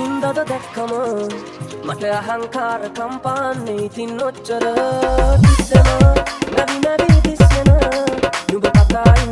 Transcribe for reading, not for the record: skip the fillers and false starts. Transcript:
හින්දද දැක්කම මට අහංකාර කම්පාන්නේ ඉතින් ඔච්චර තිස්සෙන නැවි නැවි තිස්සෙන නුඹ කතායි